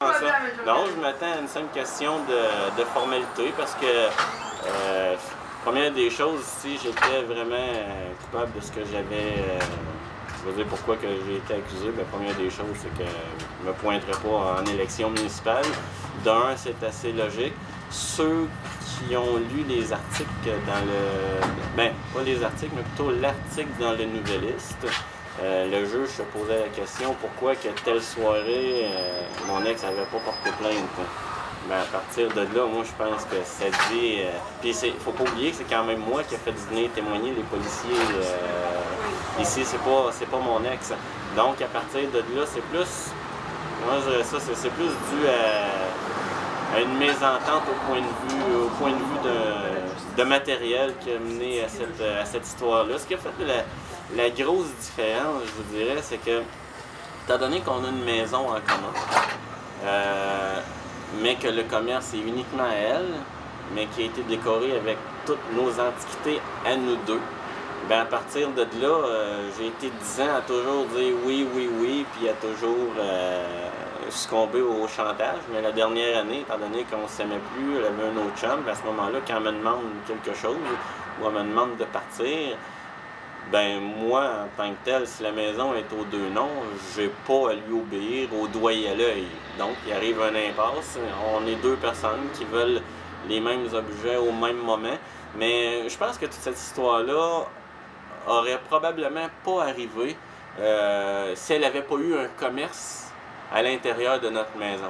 Non, je m'attends à une simple question de formalité parce que, première des choses, si j'étais vraiment coupable de ce que j'avais, je veux dire pourquoi que j'ai été accusé, bien, première des choses, c'est que je ne me pointerais pas en élection municipale. D'un, c'est assez logique. Ceux qui ont lu les articles dans le... Ben, pas les articles, mais plutôt l'article dans le Nouvelliste, le juge se posait la question pourquoi que telle soirée, mon ex n'avait pas porté plainte. Ben, à partir de là, moi, je pense que ça dit... Puis il faut pas oublier que c'est quand même moi qui ai fait venir témoigner les policiers. Ici, c'est pas mon ex. Donc, à partir de là, c'est plus... Moi, je dirais ça, c'est plus dû à une mésentente au point de vue de matériel qui a mené à cette histoire-là. Ce qui a fait la grosse différence, je vous dirais, c'est que, étant donné qu'on a une maison en commun, mais que le commerce est uniquement à elle, mais qui a été décoré avec toutes nos antiquités à nous deux, bien, à partir de là, j'ai été 10 ans à toujours dire oui, oui, oui, puis à toujours succomber au chantage. Mais la dernière année, étant donné qu'on ne s'aimait plus, elle avait un autre chum, à ce moment-là, quand elle me demande quelque chose ou elle me demande de partir, ben moi, en tant que tel, si la maison est aux deux noms, j'ai pas à lui obéir au doigt et à l'œil. Donc, il arrive un impasse. On est deux personnes qui veulent les mêmes objets au même moment. Mais je pense que toute cette histoire-là aurait probablement pas arrivé si elle n'avait pas eu un commerce à l'intérieur de notre maison.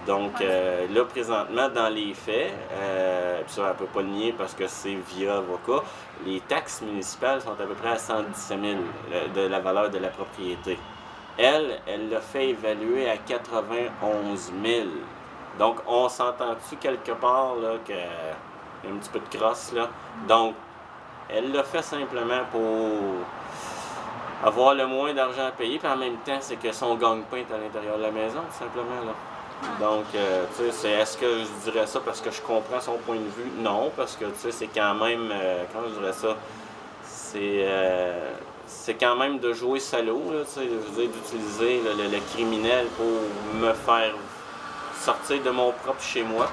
Donc là, présentement, dans les faits, puis ça, elle ne peut pas le nier parce que c'est via avocat, les taxes municipales sont à peu près à 117 000 de la valeur de la propriété. Elle l'a fait évaluer à 91 000. Donc, on s'entend-tu quelque part là, qu'il y a un petit peu de crosse, là? Donc, elle l'a fait simplement pour avoir le moins d'argent à payer, puis en même temps, c'est que son gagne-pain est à l'intérieur de la maison, tout simplement, là. Donc, tu sais, est-ce que je dirais ça parce que je comprends son point de vue? Non, parce que, tu sais, c'est quand même, comment je dirais ça, c'est quand même de jouer salaud, là, tu sais, je veux dire, d'utiliser le criminel pour me faire sortir de mon propre chez moi.